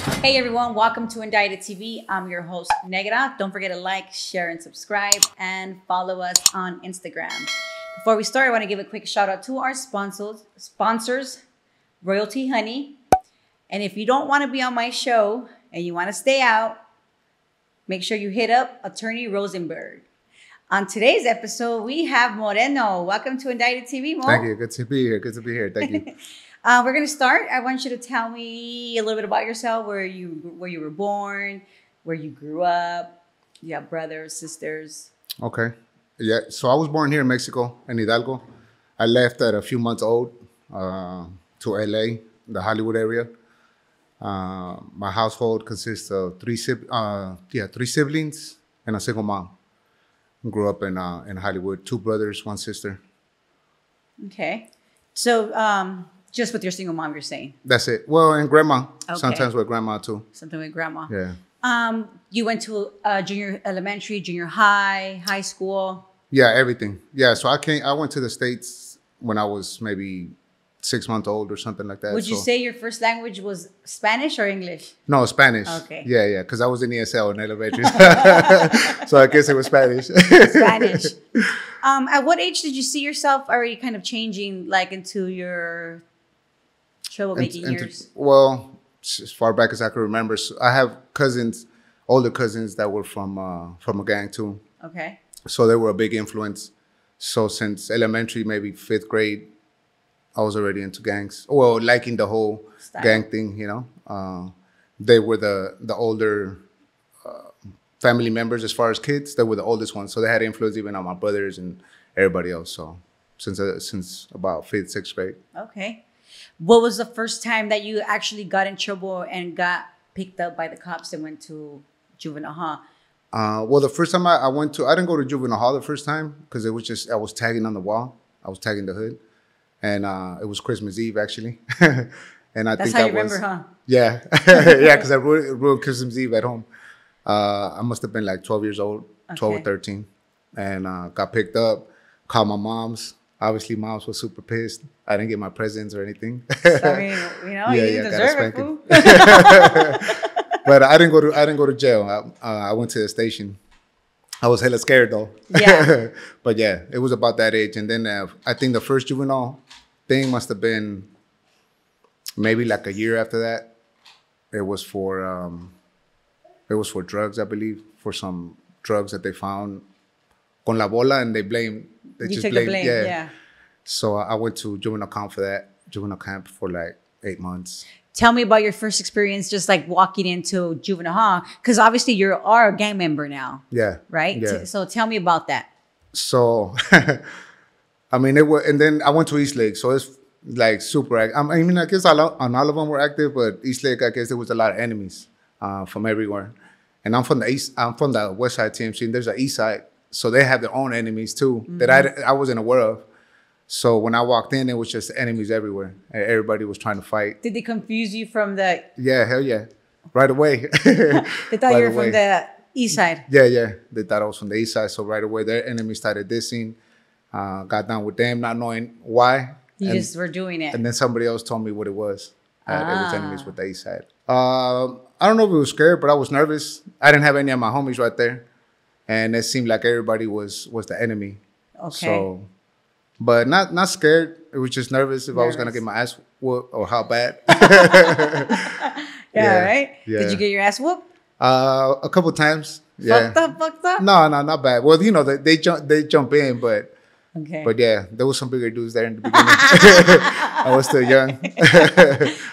Hey everyone, welcome to Indicted TV. I'm your host, Negra. Don't forget to like, share, and subscribe, and follow us on Instagram. Before we start, I want to give a quick shout out to our sponsors, Royalty Honey. And if you don't want to be on my show and you want to stay out, make sure you hit up Attorney Rosenberg. On today's episode, we have Moreno. Welcome to Indicted TV, Mo. Thank you. Good to be here. Good to be here. Thank you. We're gonna start. I want you to tell me a little bit about yourself, where you were born, where you grew up. You have brothers, sisters. Okay. Yeah. So I was born here in Mexico, in Hidalgo. I left at a few months old to LA, the Hollywood area. My household consists of three siblings and a single mom. Grew up in Hollywood. 2 brothers, 1 sister. Okay. So just with your single mom, you're saying? That's it. Well, and grandma. Okay. Sometimes with grandma too. Something with grandma. Yeah. You went to junior elementary, junior high, high school. Yeah, everything. Yeah. So I went to the States when I was maybe 6 months old or something like that. Would you say your first language was Spanish or English? No, Spanish. Okay. Yeah, because I was in ESL in elementary. So I guess it was Spanish. Spanish. At what age did you see yourself already kind of changing like into your troublemaking years? Well, as far back as I can remember, so I have cousins, older cousins that were from a gang too. Okay. So they were a big influence. So since elementary, maybe 5th grade, I was already into gangs. Well, liking the whole gang thing, you know. They were the older family members as far as kids. They were the oldest ones. So they had influence even on my brothers and everybody else. So since about 5th, 6th grade. Okay. What was the first time that you actually got in trouble and got picked up by the cops and went to juvenile hall? Well, the first time I didn't go to juvenile hall the first time because it was just, I was tagging on the wall. I was tagging the hood. And it was Christmas Eve, actually. And That's how you remember, huh? Yeah. Yeah, because I ruined Christmas Eve at home. I must have been like 12 years old, 12 or 13. And got picked up, called my mom's. Obviously, moms was super pissed. I didn't get my presents or anything. So, I mean, you know, you didn't deserve it, fool. But I didn't go to jail. I went to the station. I was hella scared though. Yeah. But yeah, it was about that age. And then I think the first juvenile thing must have been maybe like a year after that. It was for drugs, I believe, for some drugs that they found con la bola, and they blamed. They just blamed. Yeah. So I went to juvenile camp for like 8 months. Tell me about your first experience, just like walking into juvenile hall, because obviously you are a gang member now. Yeah. Right. Yeah. So tell me about that. So, I mean, and then I went to East Lake, so it's like super active. I mean, I guess all of them were active, but East Lake, I guess there was a lot of enemies from everywhere. And I'm from the West Side TMC, and there's an East Side, so they have their own enemies too that I wasn't aware of. So when I walked in, it was just enemies everywhere. Everybody was trying to fight. Did they confuse you from the? Yeah, hell yeah, right away. They thought you were from the East Side. Yeah. They thought I was from the East Side, so right away their enemies started dissing. Got down with them, not knowing why. You just were doing it. And then somebody else told me what it was. It was enemies with the East Side. I don't know if it was scared, but I was nervous. I didn't have any of my homies right there. And it seemed like everybody was the enemy. Okay. So, but not scared. It was just nervous if I was going to get my ass whooped or how bad. Yeah, right? Yeah. Did you get your ass whooped? A couple times. Yeah. Fucked up? No, not bad. Well, you know, they jump in, but okay. But yeah, there was some bigger dudes there in the beginning. I was still young.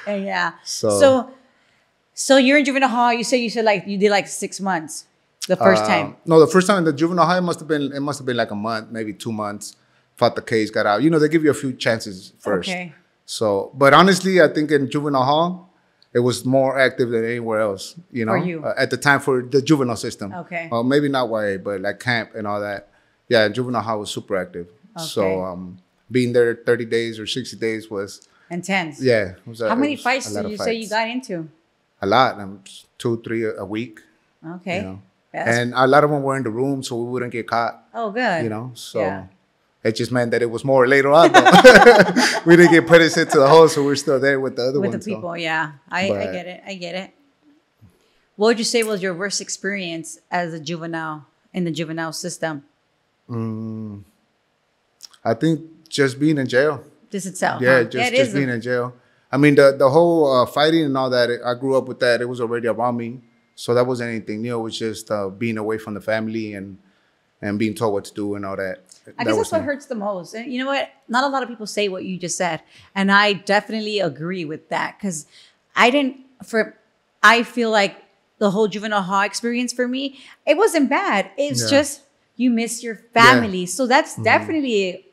Yeah. So you're in juvenile hall. You said like you did like 6 months the first time. No, the first time in the juvenile hall, it must have been like a month, maybe 2 months. Fought the case, got out. You know, they give you a few chances first. Okay. So, but honestly, I think in juvenile hall, it was more active than anywhere else. You know, for you. At the time for the juvenile system. Okay. Maybe not YA, but like camp and all that. Yeah, juvenile hall was super active. Okay. So being there 30 days or 60 days was intense. Yeah. How many fights did you say you got into? A lot. 2, 3 a week. Okay. You know? Yeah, and a lot of them were in the room, so we wouldn't get caught. Oh, good. You know, so yeah. It just meant that it was more later on. We didn't get put into the hole, so we're still there with the other ones. With the people, yeah. I get it. What would you say was your worst experience as a juvenile in the juvenile system? I think just being in jail. This itself. Yeah, huh? just being in jail. I mean, the whole fighting and all that, I grew up with that. It was already around me. So that wasn't anything new. It was just being away from the family and being told what to do and all that. I guess that's what hurts the most. And you know what? Not a lot of people say what you just said. And I definitely agree with that. Because I feel like the whole juvenile hall experience for me, it wasn't bad. It's just you miss your family. Yeah. So that's definitely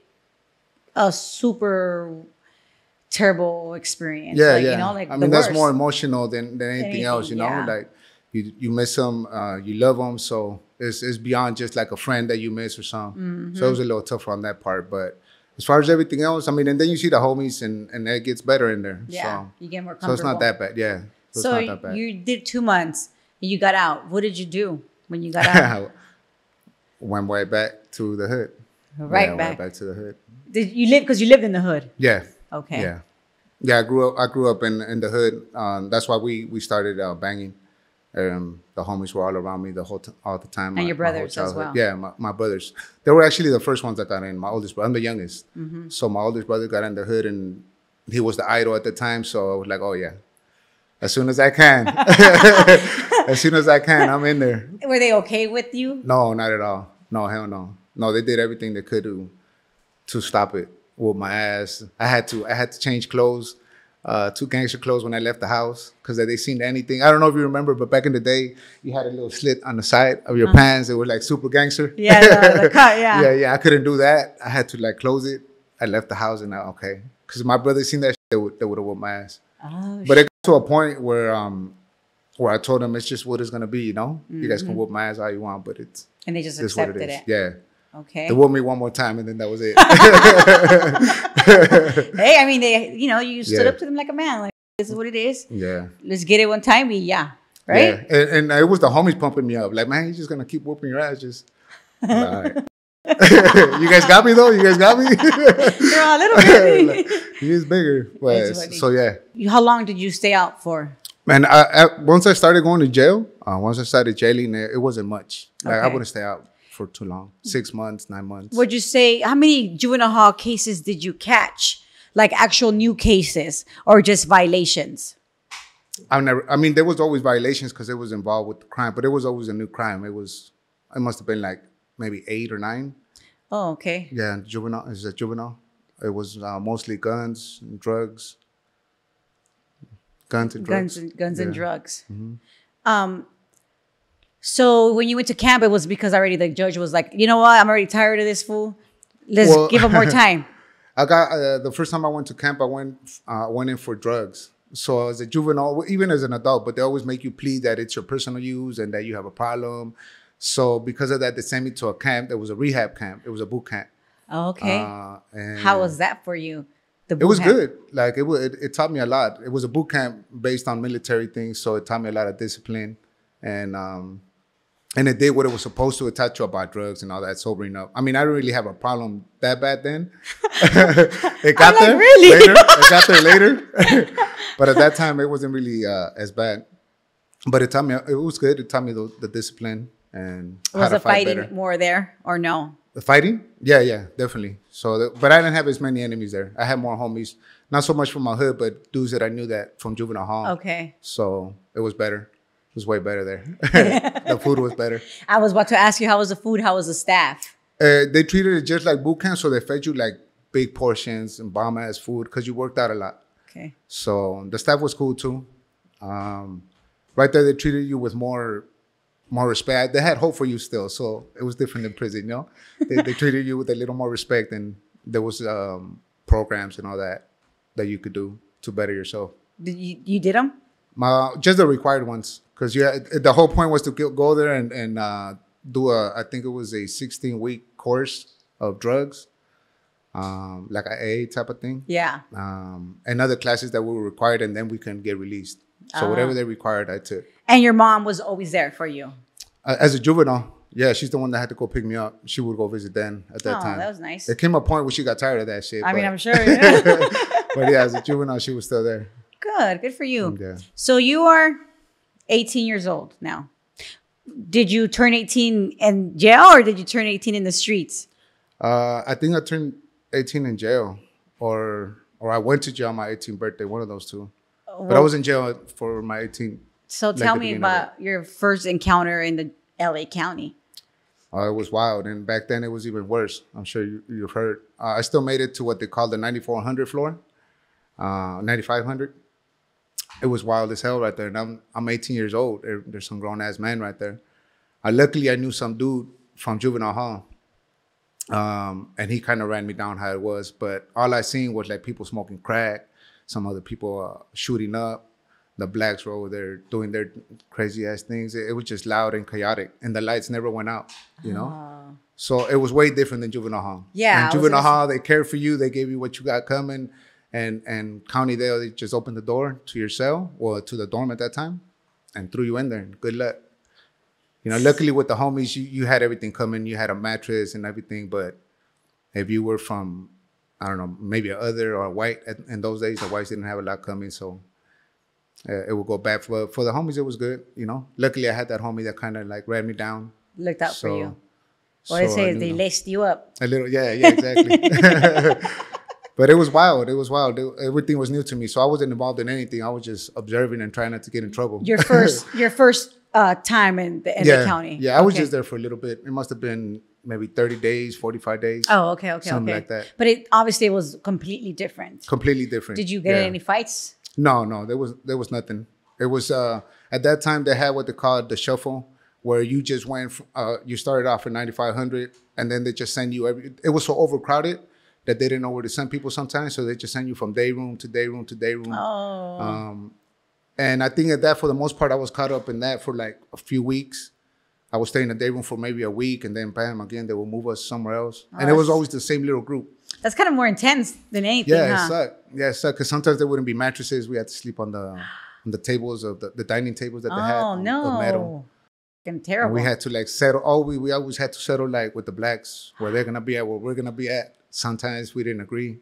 a super terrible experience. Yeah, like, yeah. You know, like I mean, that's more emotional than anything else, you know? Yeah. Like you miss them, you love them. So it's beyond just like a friend that you miss or something. Mm-hmm. So it was a little tougher on that part. But as far as everything else, I mean, and then you see the homies and it gets better in there. Yeah, so, you get more comfortable. So it's not that bad, yeah. So it's not that bad. You did 2 months and you got out. What did you do when you got out? Went right back to the hood. Right back to the hood. Did you live, because you lived in the hood? Yeah. Okay. Yeah. Yeah, I grew up in the hood. That's why we started banging. The homies were all around me all the time. And your brothers as well. Yeah, my brothers. They were actually the first ones that got in. My oldest brother, I'm the youngest. Mm-hmm. So my oldest brother got in the hood, and he was the idol at the time. So I was like, oh yeah, as soon as I can, I'm in there. Were they okay with you? No, not at all. No, hell no. No, they did everything they could do to stop it. Whoop my ass. I had to change clothes. 2 gangster clothes when I left the house because they seen anything. I don't know if you remember, but back in the day, you had a little slit on the side of your pants. It was like super gangster. Yeah, the cut, yeah. Yeah. I couldn't do that. I had to like close it. I left the house and okay. Because my brother seen that shit, they would have whooped my ass. Oh, but it got to a point where I told them it's just what it's going to be, you know? Mm-hmm. You guys can whoop my ass all you want, but it's... And they just accepted it. Yeah. Okay. They whooped me one more time and then that was it. Hey, I mean, you stood up to them like a man. Like, this is what it is. Yeah. Let's get it one time. Right? Yeah. And it was the homies pumping me up. Like, man, he's just going to keep whooping your ass. Just, all right. You guys got me, though? You guys got me? You're a little bit. Like, he is bigger. But, so, yeah. How long did you stay out for? Man, once I started going to jail, once I started jailing, it wasn't much. Like, I wouldn't stay out for too long. 6 months, 9 months. Would you say, how many juvenile hall cases did you catch? Like actual new cases or just violations? I mean, there was always violations because it was involved with the crime, but it was always a new crime. It must have been like maybe 8 or 9. Oh, okay. Yeah, juvenile. Is it juvenile? It was mostly guns and drugs. Guns and drugs. And drugs. Mm-hmm. So when you went to camp, it was because already the judge was like, you know what? I'm already tired of this fool. Let's give him more time. I got the first time I went to camp, I went in for drugs. So as a juvenile, even as an adult, but they always make you plead that it's your personal use and that you have a problem. So because of that, they sent me to a camp. There was a rehab camp. It was a boot camp. Oh, okay. And how was that for you? It was good. Like it taught me a lot. It was a boot camp based on military things, so it taught me a lot of discipline, and it did what it was supposed to. It taught you about drugs and all that, sobering up. I mean, I didn't really have a problem that bad then. It got there later. It got there later, but at that time it wasn't really as bad. But it taught me. It was good. It taught me the discipline and was how to the fight fighting better. More there or no? The fighting? Yeah, definitely. So, but I didn't have as many enemies there. I had more homies, not so much from my hood, but dudes that I knew that from juvenile hall. Okay. So it was better. It was way better there. The food was better. I was about to ask you, how was the food? How was the staff? They treated it just like boot camp, so they fed you like big portions and bomb ass food because you worked out a lot. Okay. So the staff was cool too. Right there, they treated you with more respect. They had hope for you still, so it was different in prison, you know? They treated you with a little more respect, and there was programs and all that you could do to better yourself. You did them? Just the required ones, because the whole point was to go there and do I think it was a 16-week course of drugs, like an AA type of thing. Yeah. And other classes that were required, and then we can get released. So whatever they required, I took. And your mom was always there for you? As a juvenile, yeah, she's the one that had to go pick me up. She would go visit Dan at that time. Oh, that was nice. There came a point where she got tired of that shit. I mean, I'm sure. Yeah. But yeah, as a juvenile, she was still there. Good for you. Yeah. So you are 18 years old now. Did you turn 18 in jail or did you turn 18 in the streets? I think I turned 18 in jail, or I went to jail on my 18th birthday. One of those two. But I was in jail for my 18th. So like tell the me beginning of about your first encounter in the LA County. It was wild, and back then it was even worse. I'm sure you've heard. I still made it to what they call the 9400 floor, 9500. It was wild as hell right there, and I'm 18 years old. There's some grown ass men right there. Luckily, I knew some dude from juvenile hall, and he kind of ran me down how it was. But all I seen was like people smoking crack, some other people shooting up. The blacks were over there doing their crazy ass things. It was just loud and chaotic, and the lights never went out, you know? So it was way different than juvenile hall. Yeah. In juvenile hall, they cared for you. They gave you what you got coming. And County Dale, they just opened the door to your cell or to the dorm at that time and threw you in there. Good luck. You know, luckily with the homies, you had everything coming. You had a mattress and everything. But if you were from, I don't know, maybe a other or a white, in those days, the whites didn't have a lot coming. So it would go bad. For the homies, it was good, you know. Luckily, I had that homie that kind of like ran me down. Looked out for you. So What they say is they laced you up. a little, yeah, exactly. But it was wild. It was wild. Everything was new to me, so I wasn't involved in anything. I was just observing and trying not to get in trouble. Your first time in the county. Yeah, I was just there for a little bit. It must have been maybe 30 days, 45 days. Oh, okay. Something like that. But it obviously was completely different. Completely different. Did you get in any fights? No, there was nothing. It was at that time they had what they called the shuffle, where you just went. You started off at 9500, and then they just send you It was so overcrowded that they didn't know where to send people sometimes, so they just send you from day room to day room to day room. Oh. And I think that for the most part, I was caught up in that for like a few weeks. I was staying in a day room for maybe a week, and then bam, again, they would move us somewhere else. And it was always the same little group. That's kind of more intense than anything, Yeah, it sucked. Yeah, it sucked, because sometimes there wouldn't be mattresses. We had to sleep on the tables of the dining tables that they had of metal. And terrible. And we had to like settle. We always had to settle like with the blacks, where they're gonna be at, where we're gonna be at. Sometimes we didn't agree,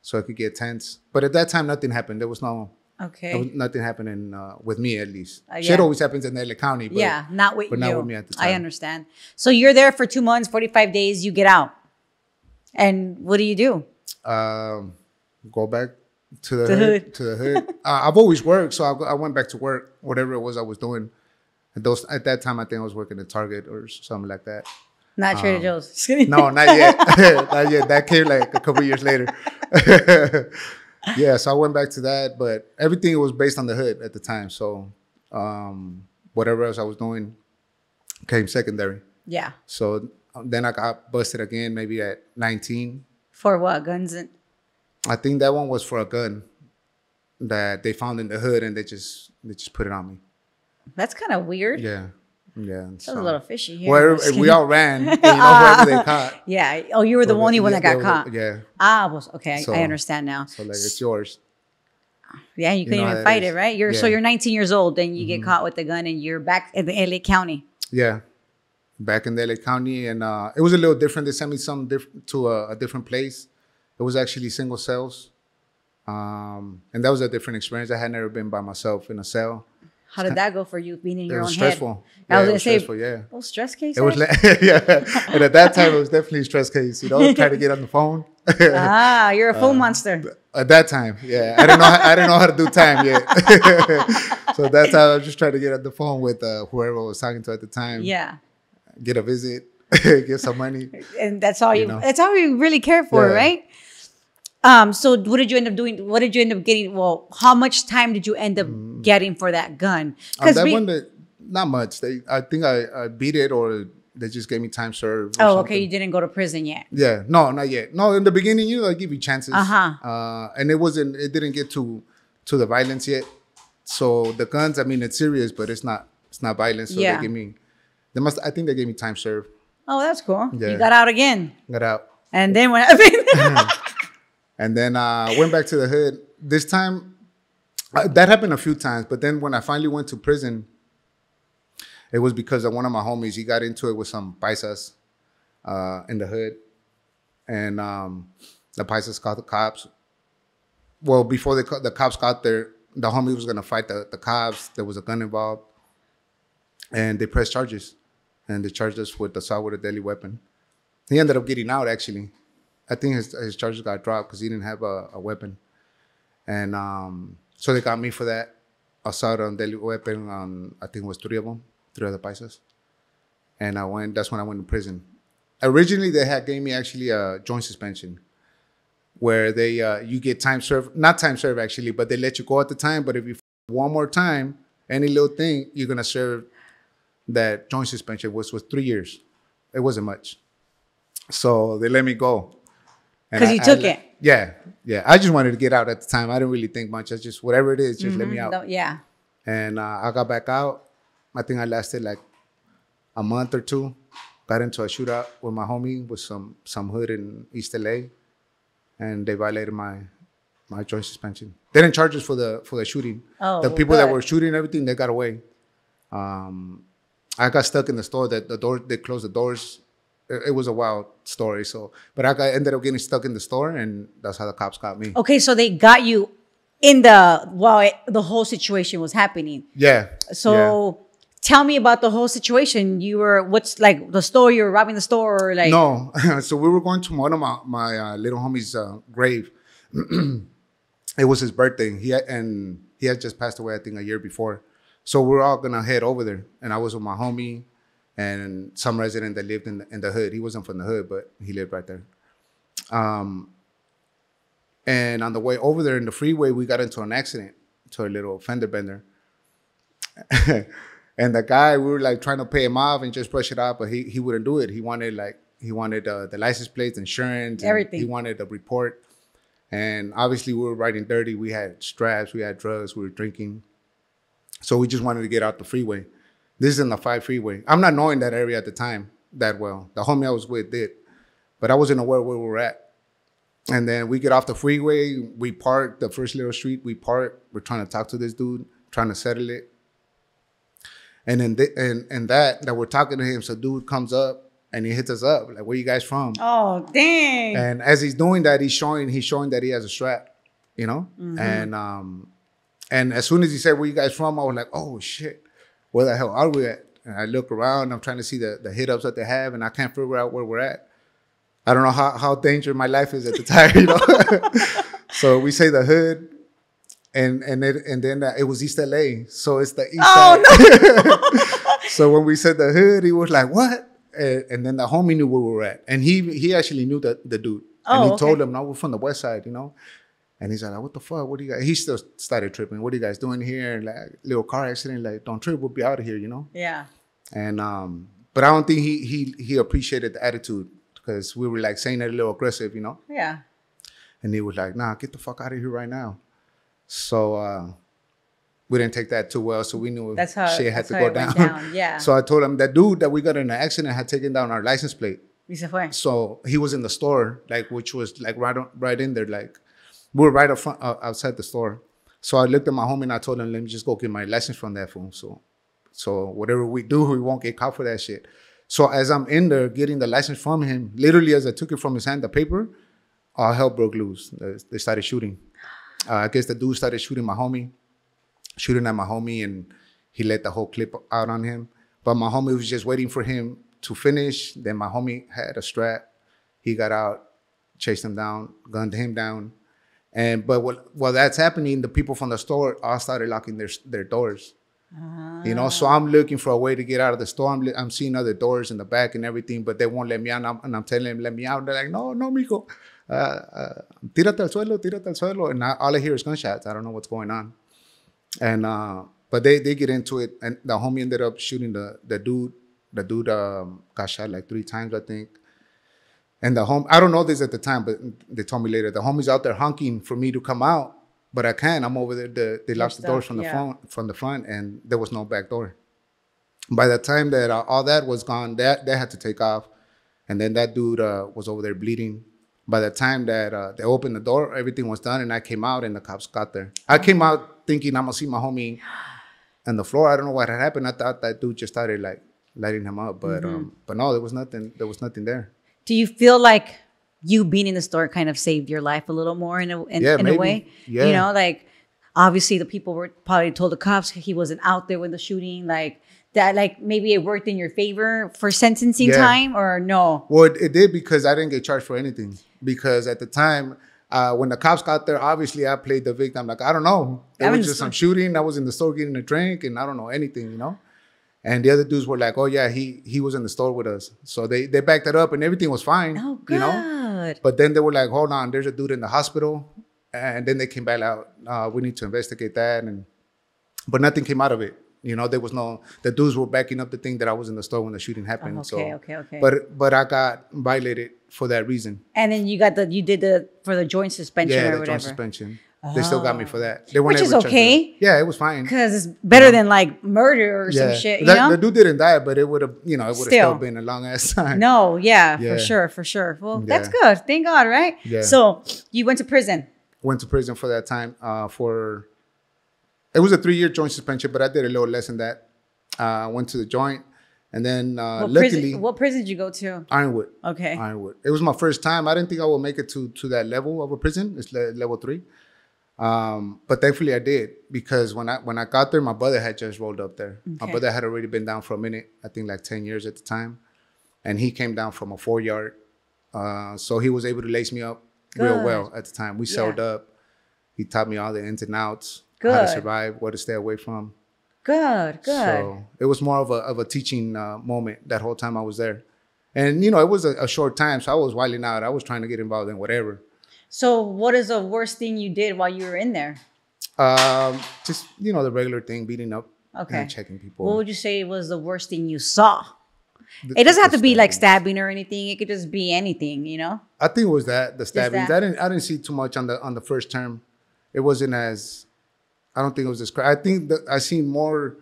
so it could get tense. But at that time, nothing happened. There was nothing happening with me, at least. Shit always happens in LA County, but not with you. But not with me at the time. I understand. So you're there for 2 months, 45 days. You get out, and what do you do? Go back to the hood. To the hood. I've always worked, so I went back to work, whatever it was I was doing. At that time, I think I was working at Target or something like that. Not Trader Joe's. No, not yet. Not yet. That came like a couple years later. Yeah, so I went back to that, but everything was based on the hood at the time. So whatever else I was doing came secondary. Yeah. So then I got busted again, maybe at 19. For what? Guns? I think that one was for a gun that they found in the hood, and they just put it on me. That's kind of weird. Yeah. That's a little fishy here. Where we all ran, and, whoever they caught. Yeah. Oh, you were the only one that got caught. Yeah. Okay. I understand now. So like, it's yours. Yeah, you couldn't even fight it, right? So you're 19 years old, and you get caught with the gun, and you're back in the LA County. Yeah, back in the LA County, and it was a little different. They sent me to a different place. It was actually single cells, and that was a different experience. I had never been by myself in a cell. How did that go for you, being in your own head? Stressful. I was going to say, stressful, yeah. Oh, stress case? It was and at that time, it was definitely a stress case. You know, trying to get on the phone. You're a phone monster. At that time, yeah. I didn't know how to do time yet. So at that time, I was just trying to get on the phone with whoever I was talking to at the time. Yeah. Get a visit, get some money. And that's all that's all you really care for, right? So what did you end up doing? What did you end up getting? Well, how much time did you end up getting for that gun? Because not much. I think I beat it, or they just gave me time served. Oh, okay. You didn't go to prison yet. Yeah, no, not yet. No, in the beginning, they give you chances. And it didn't get to the violence yet. So the guns, I mean, it's serious, but it's not violence. So they give me, I think they gave me time served. Oh, that's cool. Yeah. You got out again. Got out. And then what happened? And then I went back to the hood. This time, that happened a few times. But then when I finally went to prison, it was because of one of my homies. He got into it with some paisas in the hood. And the paisas called the cops. Well, before the cops got there, the homie was going to fight the cops. There was a gun involved. and they pressed charges, and they charged us with assault with a deadly weapon. He ended up getting out, actually. I think his charges got dropped because he didn't have a weapon. And so they got me for that assault on deadly weapon. I think it was three other paisas. And that's when I went to prison. Originally, they had gave me actually a joint suspension where they you get time served, not time served actually, but they let you go at the time. But if you one more time, any little thing, you're going to serve that joint suspension, which was 3 years. It wasn't much. So they let me go. Because you took it. Yeah. I just wanted to get out at the time. I didn't really think much. I just, whatever it is, just let me out. No, yeah. And I got back out. I think I lasted like a month or two. Got into a shootout with my homie with some hood in East LA. And they violated my joint suspension. They didn't charge us for the shooting. Oh, the people that were shooting and everything, they got away. I got stuck in the store. They closed the doors. It was a wild story. But I ended up getting stuck in the store, and that's how the cops got me. Okay, so they got you while the whole situation was happening. Yeah. So tell me about the whole situation. What's like the store? You were robbing the store, or like? No. So we were going to one of my little homie's grave. It was his birthday. He had just passed away, I think, a year before. So we were all gonna head over there, and I was with my homie and some resident that lived in the hood. He wasn't from the hood, but he lived right there. And on the way over there in the freeway, we got into an accident, to a little fender bender. And the guy, we were like trying to pay him off and just brush it off, but he wouldn't do it. He wanted the license plates, insurance, everything. He wanted a report. And obviously we were riding dirty. We had straps, we had drugs, we were drinking. So we just wanted to get out the freeway. This is in the 5 freeway. I'm not knowing that area at the time that well. The homie I was with did, but I wasn't aware where we were at. And then we get off the freeway. We park the first little street. We park. We're trying to talk to this dude, trying to settle it. And then that we're talking to him. So dude comes up and he hits us up like, "Where you guys from?" Oh, dang! And as he's doing that, he's showing that he has a strap, you know. And as soon as he said, "Where you guys from?" I was like, "Oh shit, where the hell are we at?" And I look around. I'm trying to see the hit ups that they have, and I can't figure out where we're at. I don't know how dangerous my life is at the time, you know. So we say the hood, and then it was East LA, so it's the east side. No. So when we said the hood, he was like, "What?" And then the homie knew where we were at, and he actually knew the dude, and he told him, "No, we're from the west side, you know." And he's like, "What the fuck? What do you guys?" He still started tripping. "What are you guys doing here?" And like, little car accident. Like, "Don't trip. We'll be out of here," you know. Yeah. And but I don't think he appreciated the attitude, because we were like saying it a little aggressive, you know. Yeah. And he was like, "Nah, get the fuck out of here right now." So we didn't take that too well. So we knew shit had to go down. Yeah. So I told him that dude that we got in an accident had taken down our license plate. Y se fue. So he was in the store, like, which was like right in there, like we were right up front, outside the store. So I looked at my homie and I told him, "Let me just go get my license from that fool. So whatever we do, we won't get caught for that shit." So as I'm in there getting the license from him, literally as I took it from his hand, the paper, all hell broke loose. They started shooting. I guess the dude started shooting at my homie, and he let the whole clip out on him. But my homie was just waiting for him to finish. Then my homie had a strap. He got out, chased him down, gunned him down. But while that's happening, the people from the store all started locking their doors. You know, so I'm looking for a way to get out of the store. I'm seeing other doors in the back and everything, but they won't let me out. And I'm telling them, "Let me out." They're like, no, mijo. Tírate al suelo. And all I hear is gunshots. I don't know what's going on. And but they get into it, and the homie ended up shooting the dude. The dude got shot like 3 times, I think. And I don't know this at the time, but they told me later, the homie's out there honking for me to come out. But I can't. I'm over there. They locked the doors from the front, and there was no back door. By the time that all that was gone, they had to take off, and then that dude was over there bleeding. By the time that they opened the door, everything was done, and I came out, and the cops got there. I came out thinking I'm gonna see my homie on the floor. I don't know what had happened. I thought that dude just started like lighting him up, but no, there was nothing. There was nothing there. Do you feel like you being in the store kind of saved your life a little more in a way? Yeah. You know, like obviously the people were probably told the cops he wasn't out there when the shooting. Like, that like maybe it worked in your favor for sentencing Yeah. time or no? Well, it did because I didn't get charged for anything. Because at the time, when the cops got there, obviously I played the victim. Like, I don't know. It I'm was in the just store. some shooting. I was in the store getting a drink and I don't know anything, you know? And the other dudes were like, oh, yeah, he was in the store with us. So they backed it up and everything was fine, Oh, good. you know? But then they were like, hold on, there's a dude in the hospital. And then they came back out, we need to investigate that. But nothing came out of it. You know, there was the dudes were backing up the thing that I was in the store when the shooting happened. Okay. But I got violated for that reason. And then you did for the joint suspension Yeah, or the whatever. joint suspension. They still got me for that. They weren't Which is able to charge okay. me. Yeah, it was fine. Because it's better than like murder or some Yeah. shit, you That- know? The dude didn't die, but it would have, it would have Still. still been a long ass time. No, yeah, Yeah. for sure. Well, that's Yeah. good. Thank God, right? Yeah. So you went to prison. Went to prison for that time. It was a 3-year joint suspension, but I did a little less than that. Went to the joint, and then luckily, What prison did you go to? Ironwood. Okay. Ironwood. It was my first time. I didn't think I would make it to that level of a prison. It's level 3. But thankfully I did, because when I got there, my brother had just rolled up there. My Okay. brother had already been down for a minute, I think like 10 years at the time. And he came down from a 4-yard. So he was able to lace me up real Good. well at the time. We celled Yeah. up. He taught me all the ins and outs, how Good. to survive, what to stay away from. Good. So it was more of a teaching moment that whole time I was there. And, it was a short time, so I was wilding out. I was trying to get involved in whatever. So what is the worst thing you did while you were in there? Just, the regular thing, beating up Okay. and checking people. What would you say was the worst thing you saw? It doesn't have to be like stabbing or anything. It could just be anything, you know? I think it was the stabbings. that? I didn't see too much on the first term. It wasn't as, I don't think it was as, I think that I seen more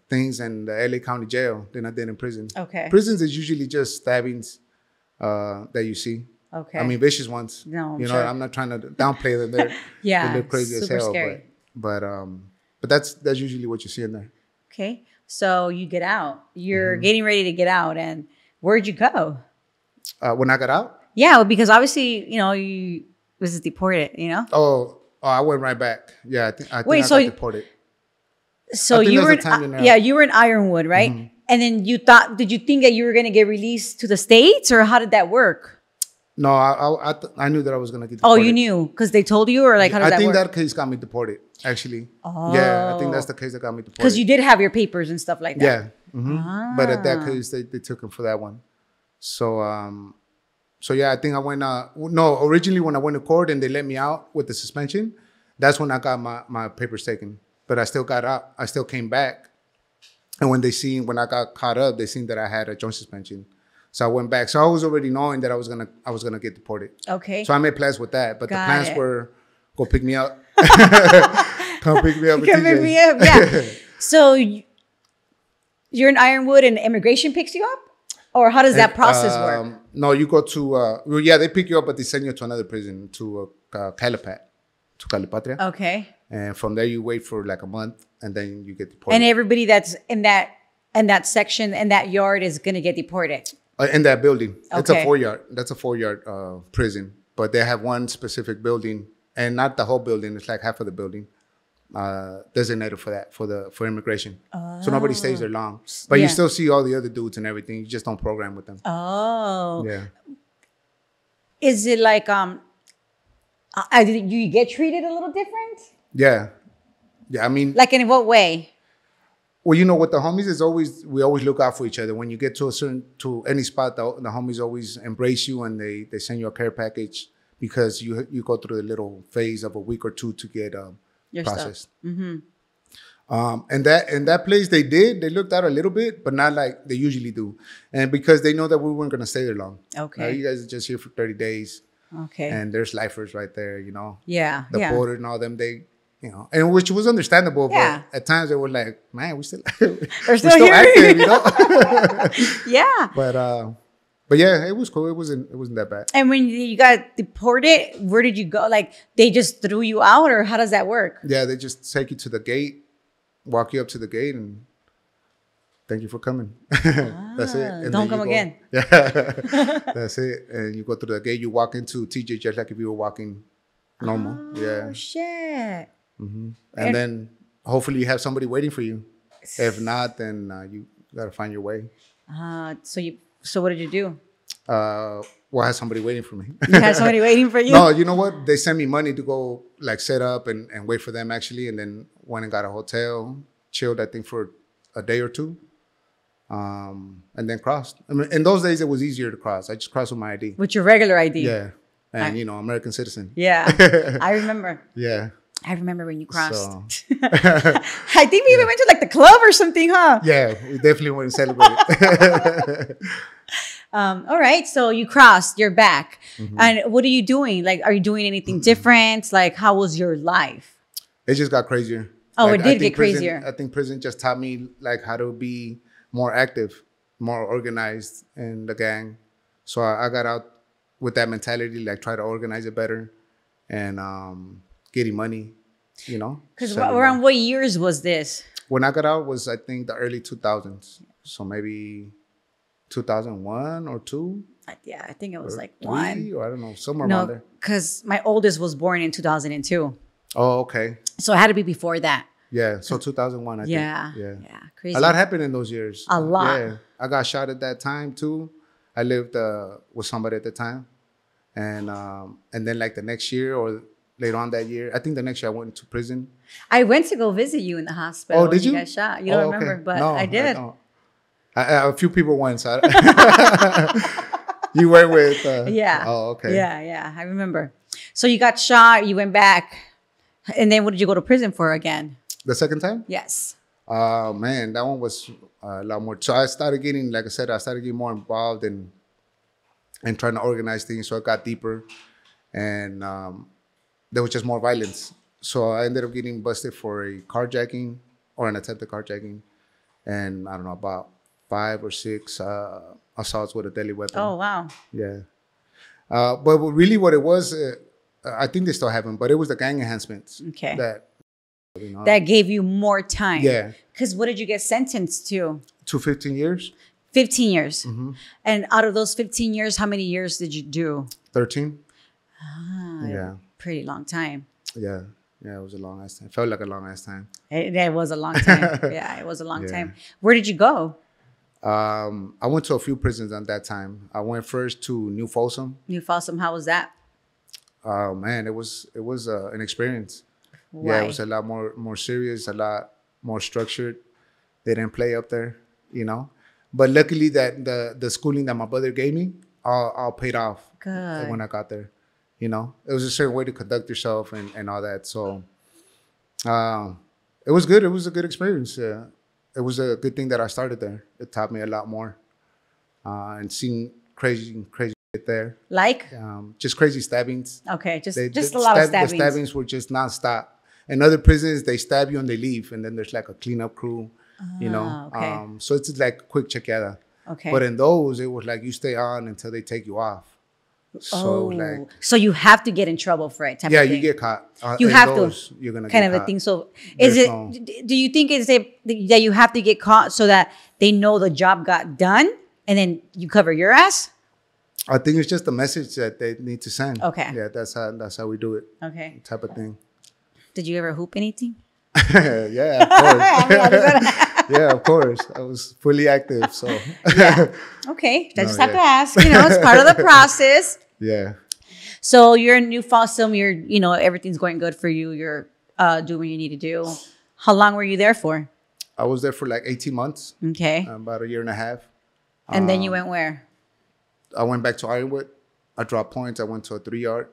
things in the LA County Jail than I did in prison. Okay. Prisons is usually just stabbings that you see. Okay. I mean, vicious ones. No, I'm sure. I'm not trying to downplay them. They're, Yeah, they look crazy as super hell. scary. But that's usually what you see in there. Okay. So you get out. Mm-hmm. You're getting ready to get out. And where'd you go? When I got out, Yeah, well, because obviously, you was deported, you know? oh, I went right back. Yeah, I think Wait, I so got deported. So I think you that's were the time you're yeah, out. you were in Ironwood, right? Mm-hmm. And then did you think that you were going to get released to the States, or how did that work? No, I knew that I was gonna get Oh, deported. you knew because they told you, or like how does I that think work? that case got me deported, actually. Yeah, I think that's the case that got me deported. Because you did have your papers and stuff like that. Yeah. Mhm. But at that Ah. case, they took him for that one. So, yeah, I think I went, no, originally when I went to court and they let me out with the suspension, that's when I got my papers taken. But I still got out. I still came back. And when I got caught up, they seen that I had a joint suspension. So I went back. So I was already knowing that I was gonna get deported. Okay. So I made plans with that. But Got the plans it. were go pick me up. Come pick me up. at Come pick TJ. me up, yeah. So you're in Ironwood and immigration picks you up? Or how does that process work? No, you go to, they pick you up, but they send you to another prison, to Calipat, to Calipatria. Okay. And from there, you wait for like a month, and then you get deported. And everybody that's in that section and that yard is going to get deported. In that building. It's a Okay. 4-yard. That's a 4-yard prison. But they have one specific building, and not the whole building. It's like half of the building designated for that, for immigration. So nobody stays there long. But Yeah. you still see all the other dudes and everything. You just don't program with them. Oh. Yeah. Is it like do you get treated a little different? Yeah. Yeah, I mean, Like in what way? well, with the homies is we always look out for each other. When you get to any spot, the homies always embrace you and they send you a care package because you go through the little phase of a week or two to get Your stuff. processed. And that place they looked out a little bit, but not like they usually do. And because they know that we weren't gonna stay there long. Okay. You guys are just here for 30 days, Okay. and there's lifers right there. yeah. The Yeah. border and all them, and which was understandable, Yeah. but at times they were like, man, we still We're still here. active, Yeah. But yeah, it was cool. It wasn't that bad. And when you got deported, where did you go? Like they just threw you out, or how does that work? Yeah, they just take you to the gate, walk you up to the gate, and thank you for coming. That's it. And don't then come you go- again. Yeah, that's it. And you go through the gate. You walk into TJ just like if you were walking normal. Oh Yeah, shit. and then hopefully you have somebody waiting for you. If not, then you gotta find your way. So what did you do? Well, I had somebody waiting for me. You had somebody waiting for you? No, you know what? They sent me money to go like set up and wait for them actually, and then went and got a hotel, chilled I think for a day or two, and then crossed. I mean, in those days it was easier to cross. I just crossed with my ID. With your regular ID? Yeah, and American citizen. Yeah, I remember. Yeah. I remember when you crossed. So, I think we even went to like the club or something, huh? yeah, we definitely went and celebrated. All right, so you crossed, you're back. And what are you doing? Like, are you doing anything different? Like, how was your life? It just got crazier. Oh, Like, it did I think get prison- crazier. I think prison just taught me like how to be more active, more organized in the gang. So I got out with that mentality, like try to organize it better and getting money, Because selling around more. what years was this? When I got out was I think the early 2000s. So maybe 2001 or two, Yeah, I think it was or like three, one. or I don't know, somewhere around No, there. because my oldest was born in 2002. Oh, okay. So it had to be before that. Yeah, so 2001, I Yeah. think. Yeah. Crazy. A lot happened in those years. A lot. Yeah. I got shot at that time too. I lived with somebody at the time. And then like the next year or later on that year, I think the next year I went to prison. I went to go visit you in the hospital. Oh, when did you? got shot. You don't Oh, okay. remember, but No, I did. don't. A few people went. So you went with. Yeah. Oh, okay. Yeah, I remember. So you got shot, you went back. And then what did you go to prison for again? The second time? Yes. Man, that one was a lot more. So I started getting, like I said, more involved and trying to organize things. So I got deeper, and there was just more violence. So I ended up getting busted for a carjacking or an attempted carjacking, and I don't know, about 5 or 6 assaults with a deadly weapon. Oh, wow. Yeah. But really, what it was, I think they still haven't, but it was the gang enhancements. Okay. That gave you more time. Yeah. Because what did you get sentenced to? to 15 years, 15 years. Mm-hmm. And out of those 15 years, how many years did you do? 13. Ah, Yeah. Pretty long time. Yeah, it was a long ass time. Felt like a long ass time. It was a long time. Yeah, it was a long Yeah. time. Where did you go? I went to a few prisons at that time. I went first to New Folsom. New Folsom. How was that? Oh man, it was an experience. Why? Yeah, it was a lot more serious, a lot more structured. They didn't play up there, But luckily that the schooling that my brother gave me all paid off. Good. When I got there. It was a certain way to conduct yourself and all that. So it was good. It was a good experience. It was a good thing that I started there. It taught me a lot more. And seeing crazy shit there. Like? Just crazy stabbings. Okay, just The a lot of stabbings. The stabbings were just nonstop. In other prisons, they stab you and they leave. And then there's like a cleanup crew, okay. So it's like quick chequeada. Okay. But in those, it was like you stay on until they take you off. So like, so you have to get in trouble for it. Type yeah, of thing. you get caught. You In have those, to. You're gonna Kind get of a caught. thing. So There's is it? no- Do you think it's that you have to get caught so that they know the job got done, and then you cover your ass? I think it's just the message that they need to send. Okay. Yeah, that's how we do it. Okay. Type of thing. Did you ever hoop anything? Yeah, of course. Yeah, of course. I was fully active. So Okay. I No, just have to yeah. ask. It's part of the process. yeah. So you're in New Folsom. You're, everything's going good for you. You're doing what you need to do. How long were you there for? I was there for like 18 months, Okay. about a year and a half. And then you went where? I went back to Ironwood. I dropped points. I went to a 3-yard.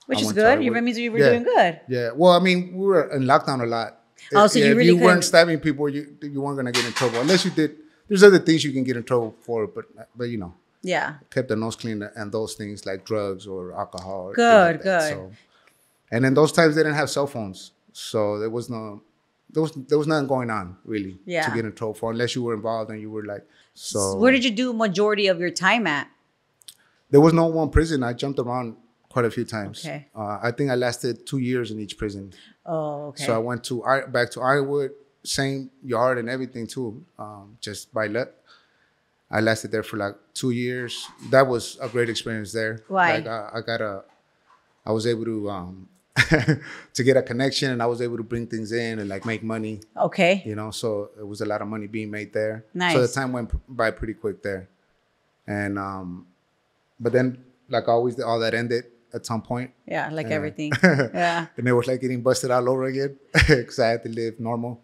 Which I is went to good. Ironwood. That means you were Yeah. doing good. Yeah. Well, I mean, we were in lockdown a lot. Oh, so you really if you weren't couldn't- stabbing people, you weren't gonna get in trouble unless you did. There's other things you can get in trouble for, but Yeah. kept the nose clean and those things like drugs or alcohol. Or Good, things like that. good. So, and in those times they didn't have cell phones, so there was nothing going on really Yeah. to get in trouble for unless you were involved and you were like. So Where did you do majority of your time at? there was no one prison. I jumped around quite a few times. Okay. I think I lasted 2 years in each prison. Oh, okay. So I went back to Ironwood, same yard and everything too, just by luck. I lasted there for like 2 years. That was a great experience there. Why? Like I was able to to get a connection, and I was able to bring things in and like make money. Okay. You know, so it was a lot of money being made there. Nice. So the time went by pretty quick there, and but then like always, all that ended at some point. Yeah, like everything. Yeah. And it was like getting busted all over again because I had to live normal.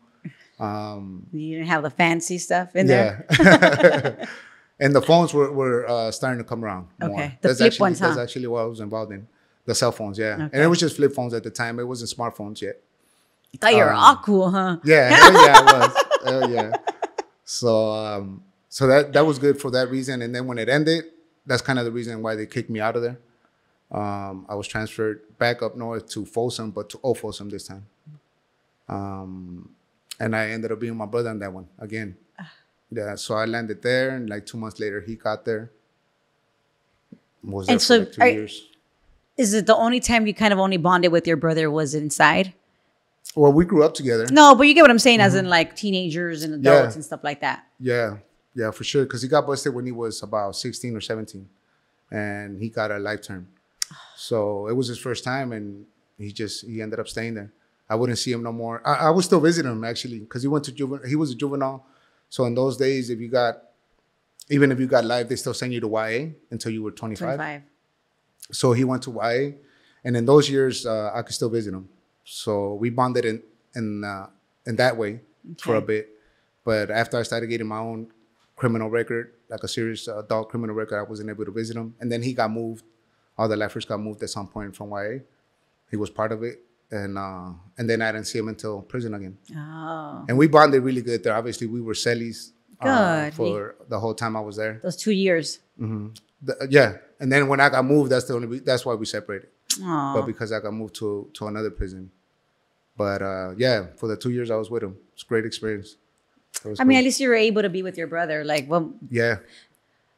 You didn't have the fancy stuff in there. Yeah. And the phones were starting to come around more. Okay. The flip ones, huh? That's actually what I was involved in. The cell phones, yeah. Okay. And it was just flip phones at the time. It wasn't smartphones yet. Thought you were all cool, huh? Yeah, hell yeah, it was. Hell yeah. So so that was good for that reason. And then when it ended, that's kind of the reason why they kicked me out of there. I was transferred back up north to Folsom, but to Old Folsom this time. And I ended up being my brother on that one again. Yeah, so I landed there, and like 2 months later, he got there. Was there And for so like 2 years. is it the only time you kind of only bonded with your brother was inside? Well, we grew up together. No, but you get what I'm saying, as in like teenagers and adults and stuff like that. Yeah, yeah, for sure. Because he got busted when he was about 16 or 17, and he got a life term. So it was his first time, and he ended up staying there. I wouldn't see him no more. I would still visit him actually, because he was a juvenile. So in those days, even if you got life, they still send you to YA until you were 25. So he went to YA, and in those years, I could still visit him. So we bonded in that way for a bit. But after I started getting my own criminal record, like a serious adult criminal record, I wasn't able to visit him. And then he got moved. All the lifers got moved at some point from YA. He was part of it. And then I didn't see him until prison again. Oh. And we bonded really good there. Obviously, we were cellies Good. for the whole time I was there. Those 2 years. Yeah. And then when I got moved, that's why we separated. Aw. But because I got moved to another prison. But yeah, for the 2 years I was with him, it's a great experience. I mean, at least you were able to be with your brother. Like, well, yeah,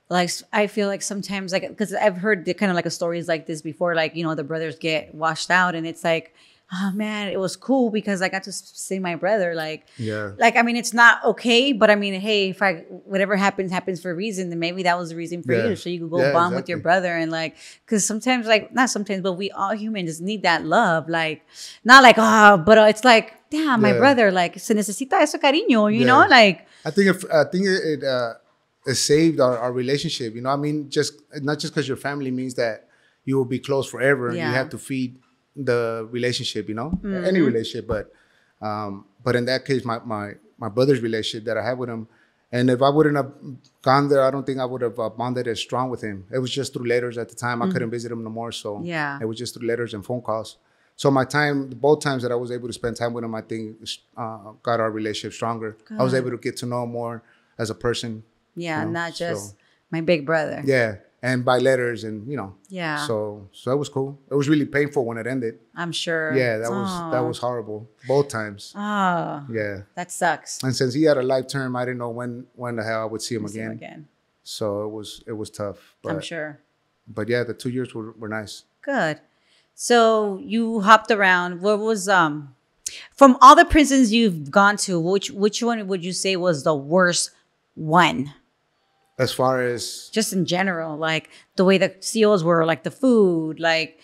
like I feel like sometimes, like, because I've heard the kind of like a stories like this before, like, you know, the brothers get washed out, and it's like, oh man, it was cool because I got to see my brother. Like, yeah, like, I mean, it's not okay, but I mean, hey, if whatever happens for a reason, then maybe that was the reason for you, so you could go bond with your brother. And like, because sometimes, like, not sometimes, but we all humans just need that love. Like, not like, oh, but it's like, damn, my brother, like, se necesita ese cariño, you know, like. I think it saved our relationship. You know, I mean, not just because your family means that you will be close forever, and you have to feed the relationship, you know, any relationship, but in that case, my brother's relationship that I had with him, and if I wouldn't have gone there, I don't think I would have bonded as strong with him. It was just through letters at the time. I couldn't visit him no more, so it was just through letters and phone calls. So both times that I was able to spend time with him, I think got our relationship stronger. Good. I was able to get to know him more as a person. Yeah, not just my big brother. Yeah. And by letters, and you know, So it was cool. It was really painful when it ended. I'm sure. Yeah, that was horrible both times. Oh, yeah, that sucks. And since he had a life term, I didn't know when the hell I would see him again. So it was tough. But, I'm sure. But yeah, the 2 years were nice. Good. So you hopped around. What was from all the prisons you've gone to? Which one would you say was the worst one? As far as just in general, like the way the COs were, like the food, like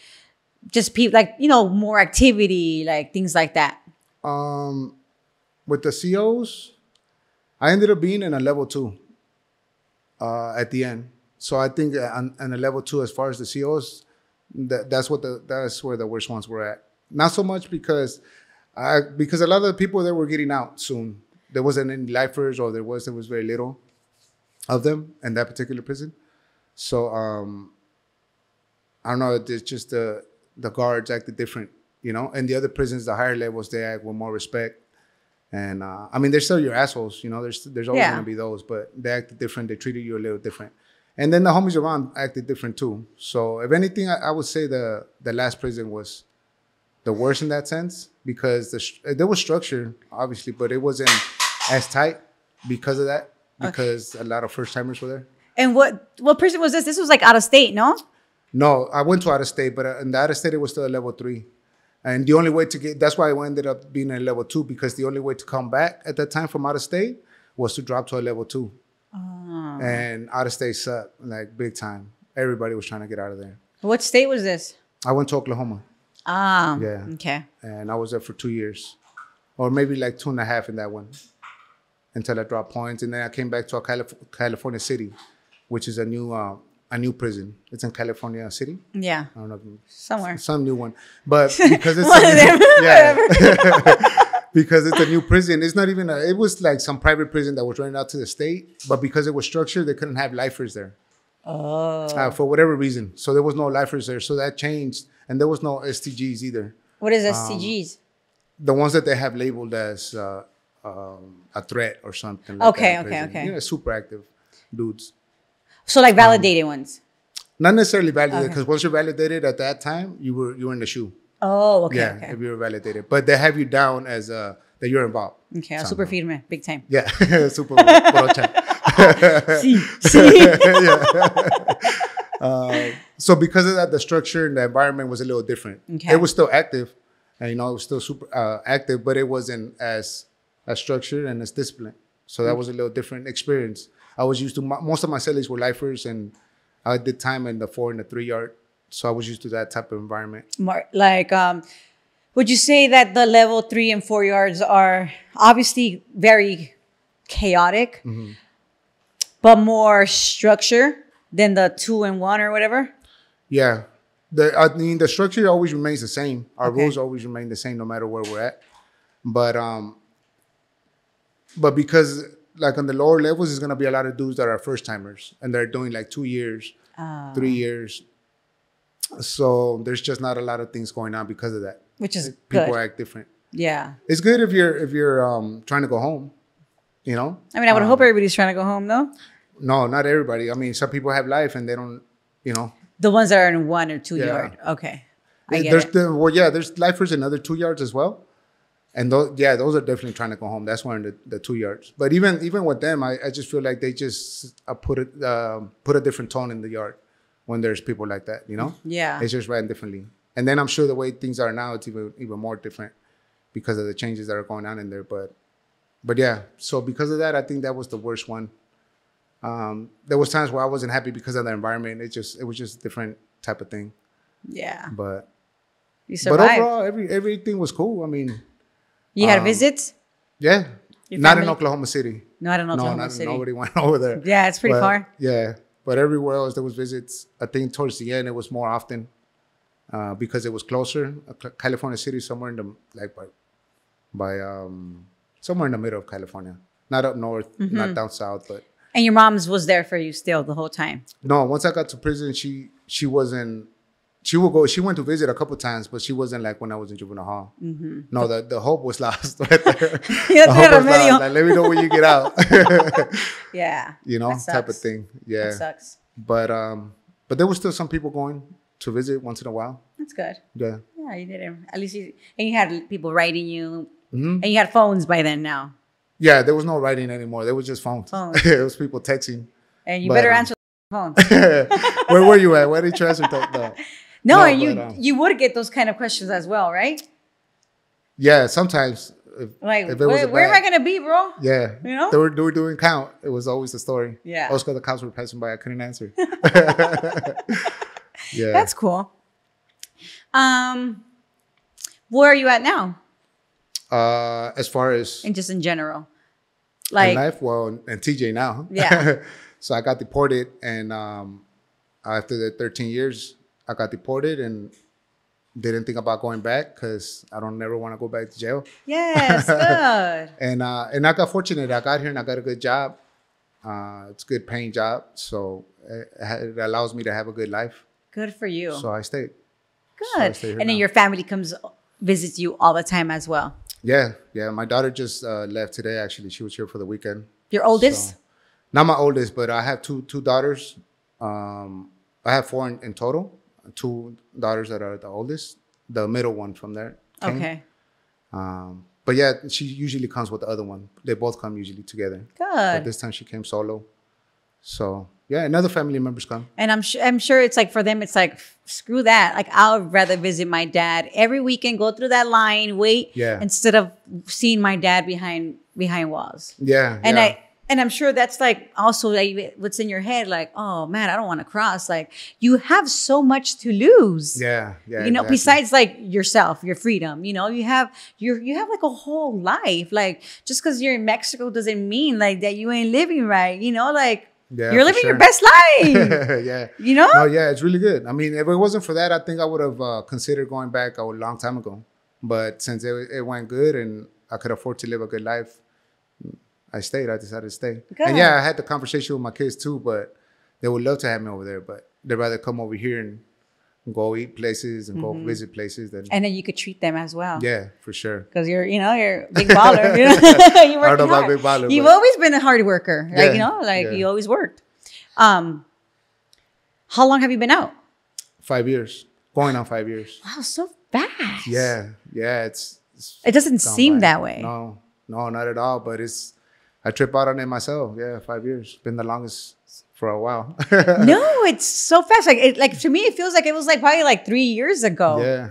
just people, like, you know, more activity, like things like that. With the COs, I ended up being in a level 2 at the end. So I think on a level 2, as far as the COs, that's where the worst ones were at. Not so much because a lot of the people that were getting out soon, there wasn't any lifers, or there was very little of them in that particular prison. So I don't know, it's just the guards acted different, you know. And the other prisons, the higher levels, they act with more respect. And I mean, they're still your assholes, you know. There's always gonna be those, but they acted different. They treated you a little different. And then the homies around acted different too. So if anything, I would say the last prison was the worst in that sense, because there was structure, obviously, but it wasn't as tight because of that. Because a lot of first timers were there. And what prison was this? This was like out of state, no? No, I went to out of state, but in the out of state it was still a level 3. And the only way that's why I ended up being a level 2, because the only way to come back at that time from out of state was to drop to a level 2. Oh. And out of state sucked, like big time. Everybody was trying to get out of there. What state was this? I went to Oklahoma. Ah, Yeah. okay. And I was there for 2 years, or maybe like 2.5 in that one, until I dropped points. And then I came back to California City, which is a new prison. It's in California City. Yeah, I don't know, somewhere. some new one, but because it's One of them. because it's a new prison. It's not even it was like some private prison that was rented out to the state, but because it was structured, they couldn't have lifers there. Oh. For whatever reason. So there was no lifers there. So that changed. And there was no STGs either. What is STGs? The ones that they have labeled as a threat or something like Okay, that. okay. You know, super active dudes. So like validated ones. Not necessarily validated, Okay. because once you're validated at that time, you were in the shoe. Oh, okay, Yeah, okay. if you were validated. But they have you down as that you're involved. Okay, somehow. super firme, big time. Yeah, super brocha. Sí, sí. So because of that, the structure and the environment was a little different. Okay. It was still active, and it was still super active, but it wasn't as structured and as disciplined. So that was a little different experience. I was used to most of my cellies were lifers, and I did time in the 4 and the 3 yard. So I was used to that type of environment. More like, would you say that the level 3 and 4 yards are obviously very chaotic, but more structure than the 2 and 1 or whatever? Yeah. The structure always remains the same. Our Okay. rules always remain the same no matter where we're at. But because like on the lower levels, there's gonna be a lot of dudes that are first timers and they're doing like 2 years, 3 years. So there's just not a lot of things going on because of that. Which is People good. act different. Yeah. It's good if you're trying to go home, you know? I mean, I would hope everybody's trying to go home, though. No, not everybody. I mean, some people have life and they don't, you know. The ones that are in 1 or 2 Yeah. yard. Okay. I get it. There's lifers in other 2 yards as well. And those are definitely trying to go home. That's one in the 2 yards. But even with them, I just feel like they just put a different tone in the yard when there's people like that, you know? Yeah. It's just ran differently. And then I'm sure the way things are now, it's even more different because of the changes that are going on in there. But yeah, so because of that, I think that was the worst one. There was times where I wasn't happy because of the environment. It was just a different type of thing. Yeah. But You survived. overall, everything was cool. I mean, You had visits? yeah, Your not in family? Oklahoma City. Not in Oklahoma City. Nobody went over there. Yeah, it's pretty But, far. Yeah, but everywhere else there was visits. I think towards the end it was more often because it was closer. California City, somewhere in the by somewhere in the middle of California, not up north, not down south, but. And your mom's was there for you still the whole time. No, once I got to prison, she wasn't. She would go. She went to visit a couple times, but she wasn't like when I was in juvenile hall. No, the hope was lost right there. Yeah, The hope was remedio. lost. Like, let me know when you get out. Yeah. You know, That type of sucks. thing. Yeah, That sucks. but there was still some people going to visit once in a while. That's good. Yeah, Yeah, you did it. At least and you had people writing you. Mm-hmm. And you had phones by then now. yeah. There was no writing anymore. There was just phones. Phones. It was people texting. And you But, better answer the phones. Where were you at? Where did you answer that? No, No, and but, you would get those kind of questions as well, right? Yeah, sometimes. Like, If it was a where am I bad- gonna be, bro? Yeah, You know? they were doing count. It was always the story. Yeah. Oscar, the cops were passing by. I couldn't answer. Yeah, That's cool. Where are you at now? as far as And just in general. in Like, life, well, and TJ now. Yeah. So I got deported, and after the 13 years, I got deported and didn't think about going back because I don't never want to go back to jail. yes, good. And I got fortunate. I got here and I got a good job. It's a good paying job, so it allows me to have a good life. Good for you. So I stayed. So I Good. stay here And then now. your family comes visits you all the time as well. Yeah. My daughter just left today. Actually, she was here for the weekend. Your oldest? So, not my oldest, but I have two daughters. I have 4 in total. 2 daughters that are the oldest. The middle one from there. came. Okay. But yeah, she usually comes with the other one. They both come usually together. But Good. this time she came solo. So yeah, and other family members come. And I'm sure it's like for them, it's like, screw that. Like, I would rather visit my dad every weekend, go through that line, wait, Yeah. instead of seeing my dad behind walls. Yeah. And yeah. And I'm sure that's like also like what's in your head, like, oh man, I don't want to cross. Like you have so much to lose. Yeah, yeah. You know, exactly. besides like yourself, your freedom, you know, you have like a whole life. Like just because you're in Mexico doesn't mean like that you ain't living right. You know, like Yeah, you're for living sure. your best life. Yeah. You know? No, yeah, it's really good. I mean, if it wasn't for that, I think I would have considered going back a long time ago. But since it went good and I could afford to live a good life, I stayed. I decided to stay. Good. And yeah, I had the conversation with my kids too, but they would love to have me over there, but they'd rather come over here and go eat places and go visit places than And then you could treat them as well. yeah, for sure. Because you're a big baller. You know? You're I don't know working about hard. big baller, You've but- always been a hard worker. Like, Yeah, you know, like yeah. you always worked. How long have you been out? 5 years. Going on 5 years. Wow, so fast. Yeah. Yeah. It's It doesn't gone seem by. that way. No, not at all. But I trip out on it myself. Yeah, 5 years. Been the longest for a while. No, it's so fast. Like to me, it feels like it was like probably like 3 years ago. Yeah.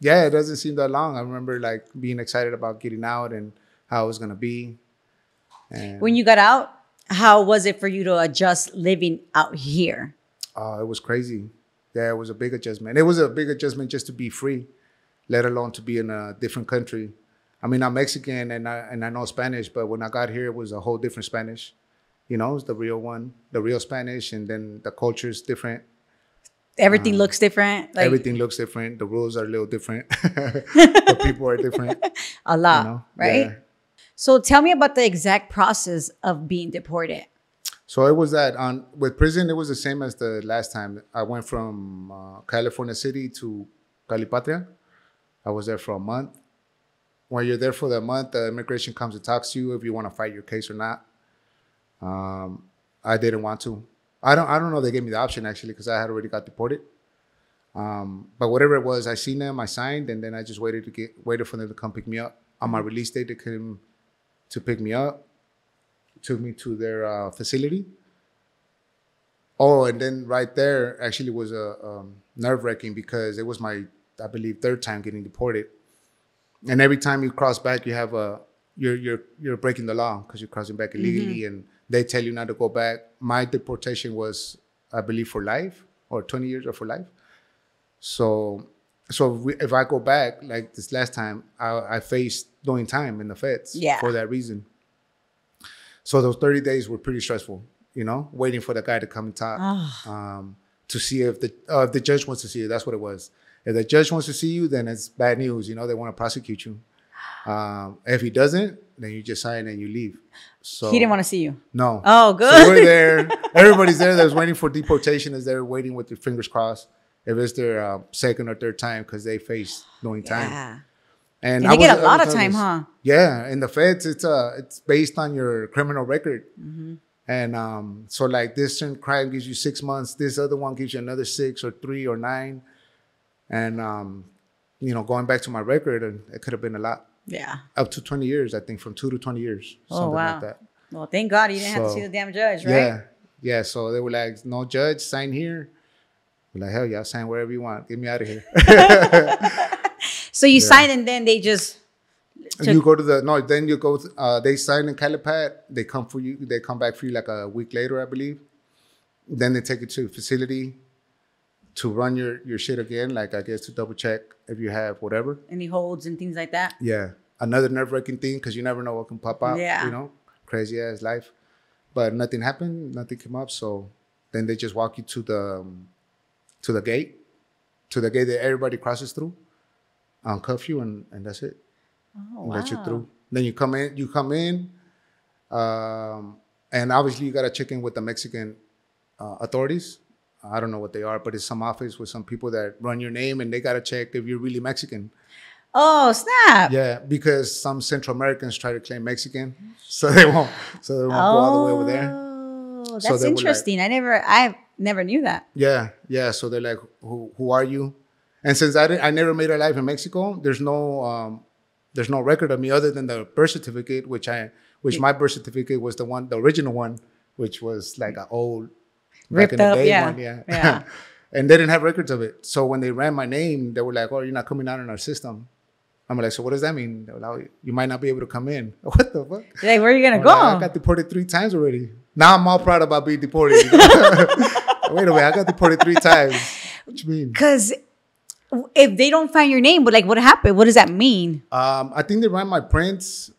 Yeah, it doesn't seem that long. I remember like being excited about getting out and how it was gonna be. And When you got out, how was it for you to adjust living out here? it was crazy. Yeah, it was a big adjustment. It was a big adjustment just to be free, let alone to be in a different country. I mean, I'm Mexican and I know Spanish, but when I got here, it was a whole different Spanish. You know, it's the real one, the real Spanish, and then the culture is different. Everything looks different. Like Everything looks different. The rules are a little different. The people are different. a lot, You know? right? Yeah. So tell me about the exact process of being deported. So it was that with prison, it was the same as the last time. I went from California City to Calipatria. I was there for a month. When you're there for the month, the immigration comes and talks to you if you want to fight your case or not. I didn't want to. I don't know. They gave me the option actually because I had already got deported. But whatever it was, I seen them, I signed, and then I just waited for them to come pick me up. On my release date, they came to pick me up, took me to their facility. Oh, and then right there actually was a nerve-wracking because it was my, I believe, third time getting deported. And every time you cross back, you have you're breaking the law because you're crossing back illegally, and they tell you not to go back. My deportation was, I believe, for life or 20 years or for life. So if I go back like this last time, I faced doing time in the feds for that reason. So those 30 days were pretty stressful, you know, waiting for the guy to come and talk to see if the judge wants to see you. That's what it was. If the judge wants to see you, then it's bad news. You know, they want to prosecute you. If he doesn't, then you just sign and you leave. So He didn't want to see you. No. Oh, good. So we're there. Everybody's there. That's waiting for deportation. Is there waiting with their fingers crossed if it's their second or third time because they face doing time. Yeah. And And they get a lot of time, huh? Yeah, in the feds, it's based on your criminal record. And so like this certain crime gives you 6 months, this other one gives you another 6 or 3 or 9. And you know, going back to my record, it could have been a lot. Yeah. Up to 20 years, I think, from 2 to 20 years, something like that. Well, thank God you didn't have to So, see the damn judge, right? Yeah, yeah. So they were like, "No judge, sign here." We're like, "Hell yeah, sign wherever you want. Get me out of here." So you sign and then they just You go to then you go. They sign in Calipat. They come for you. They come back for you like a week later, I believe. Then they take you to a facility to run your shit again. Like I guess to double check if you have whatever. any holds and things like that. Yeah, another nerve-wracking thing because you never know what can pop out. Yeah. You know, crazy ass life. But nothing happened. Nothing came up. So then they just walk you to the gate, that everybody crosses through, cuff you, and that's it. Oh, And wow. let you through. Then you come in, and obviously you gotta check in with the Mexican authorities. I don't know what they are, but it's some office with some people that run your name, and they gotta check if you're really Mexican. Oh, snap. Yeah, because some Central Americans try to claim Mexican, so they won't go all the way over there. Oh, So that's they were like- interesting. I never knew that. Yeah. So they're like, who are you? And since I never made a life in Mexico, there's no record of me other than the birth certificate, which my birth certificate was the original one, which was like an old Ripped up, yeah. one, yeah. And they didn't have records of it. So when they ran my name, they were like, "Oh, you're not coming out in our system." I'm like, so what does that mean? They're like, you might not be able to come in. What the fuck? You're like, where are you gonna I'm go? like, I got deported 3 times already. Now I'm all proud about being deported. Wait a minute, I got deported 3 times. What you mean? Because if they don't find your name, but like, what happened? What does that mean? I think they ran my prints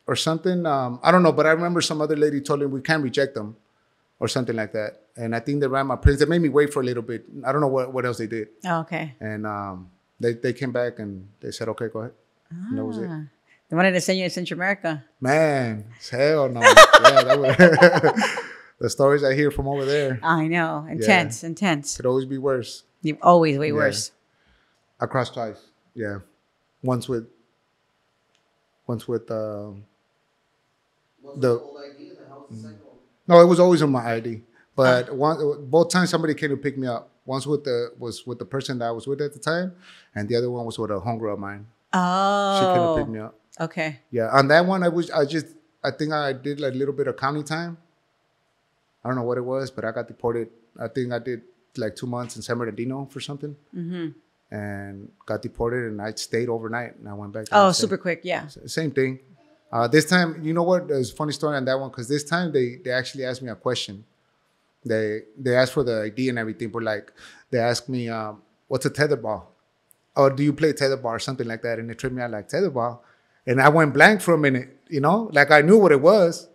or something. I don't know, but I remember some other lady told me we can't reject them or something like that. And I think they ran my prints. They made me wait for a little bit. I don't know what else they did. Oh, okay. And they came back and they said, okay, go ahead. And that was it. They wanted to send you to Central America. Man, hell no. Yeah, that was the stories I hear from over there. I know. Intense. Could always be worse. You always way worse. I crossed twice. Yeah. Once with the old ID and how was the second one? no, it was always on my ID. But both times somebody came to pick me up. Once was with the person that I was with at the time, and the other one was with a homegirl of mine. Oh. She came to pick me up. Okay. Yeah. On that one, I think I did like a little bit of county time. I don't know what it was, but I got deported. I think I did like 2 months in San Bernardino for something. Mm-hmm. And got deported, and I stayed overnight, and I went back. Oh, super quick, yeah. Same thing. This time, you know what? There's a funny story on that one, because this time they actually asked me a question. They asked for the ID and everything, but like they asked me, what's a tetherball? Or do you play tetherball or something like that? And they tripped me out like tetherball. And I went blank for a minute, you know? Like I knew what it was.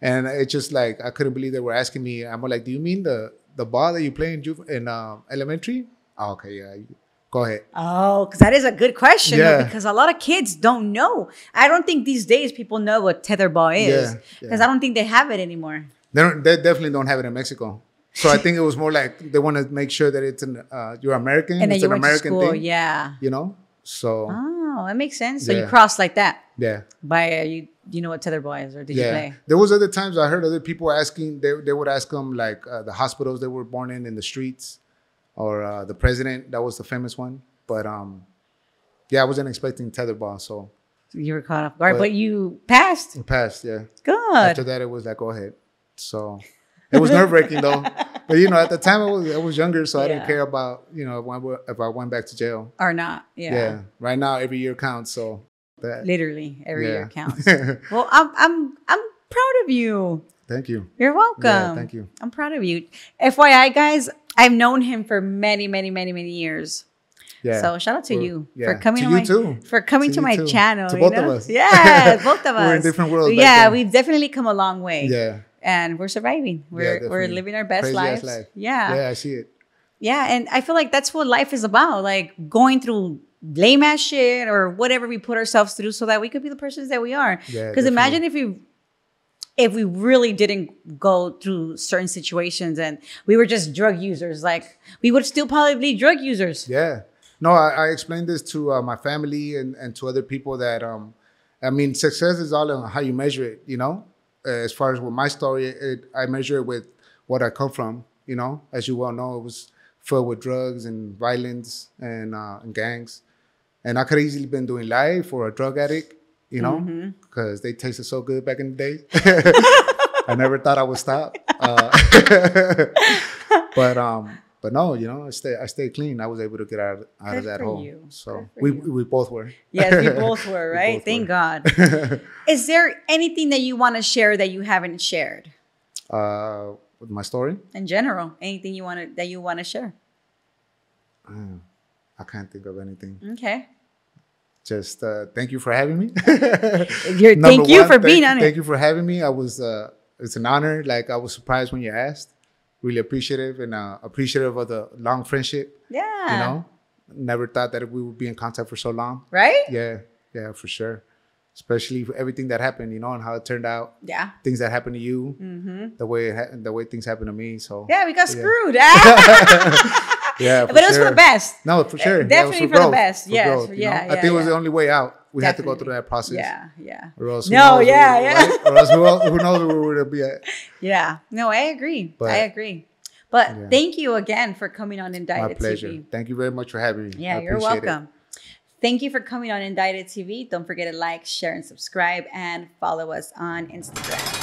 And it's just like, I couldn't believe they were asking me. I'm like, do you mean the ball that you play in elementary? Oh, okay, yeah. Go ahead. Oh, because that is a good question. Yeah. Though, because a lot of kids don't know. I don't think these days people know what tetherball is. Because I don't think they have it anymore. They definitely don't have it in Mexico. So I think it was more like they want to make sure that it's you're American. And then it's you an went American to school, thing. yeah. You know? So. Oh, that makes sense. So Yeah. you crossed like that. Yeah. By you know what tetherball is, or did you play? There was other times I heard other people asking, they would ask them like the hospitals they were born in the streets, or the president. That was the famous one. But yeah, I wasn't expecting tetherball, so. You were caught off guard, but you passed. It passed, yeah. Good. After that, it was like, go ahead. So it was nerve-wracking though. But you know, at the time I was younger, so I didn't care about, you know, if I went back to jail. Or not, yeah. Right now, every year counts, so. Literally, every year counts. Well, I'm proud of you. Thank you. You're welcome. Yeah, thank you. I'm proud of you. FYI, guys, I've known him for many years. Yeah. So shout out to you yeah. for coming to to you my too. for coming to my too. channel. To you both know? of us. Yeah, both of us. We're in different worlds. Yeah, we've definitely come a long way. Yeah. And we're surviving. We're living our best lives. Life. Yeah. Yeah, I see it. Yeah, and I feel like that's what life is about. Like going through lame ass shit or whatever we put ourselves through so that we could be the persons that we are. Yeah, because imagine if we really didn't go through certain situations and we were just drug users, like we would still probably be drug users. Yeah. No, I explained this to my family and to other people that, I mean, success is all on how you measure it, you know? As far as with my story, I measure it with what I come from, you know? As you well know, it was filled with drugs and violence and gangs. And I could have easily been doing life or a drug addict, you know? Because they tasted so good back in the day. I never thought I would stop. But no, you know, I stayed clean. I was able to get out of that hole. You. So we both were. Yes, we both were, right? Thank God. Is there anything that you want to share that you haven't shared? With my story? In general, anything that you want to share? I can't think of anything. Okay. Just thank you for having me. Thank you for being on it. Thank you for having me. It's an honor. Like I was surprised when you asked. Really appreciative and appreciative of the long friendship. Yeah. You know, never thought that we would be in contact for so long. Right? Yeah, for sure. Especially for everything that happened, you know, and how it turned out. Yeah. Things that happened to you, the way things happened to me. So yeah, we got screwed. Yeah, but it was for the best. No, for sure. Definitely for the best. Yes. Growth, I think it was the only way out. We had to go through that process. Yeah. Or else, right? Or else who knows where we would be at? Yeah. No, I agree. But thank you again for coming on Indicted TV. My pleasure. Thank you very much for having me. Yeah, you're welcome. Thank you for coming on Indicted TV. Don't forget to like, share, and subscribe, and follow us on Instagram.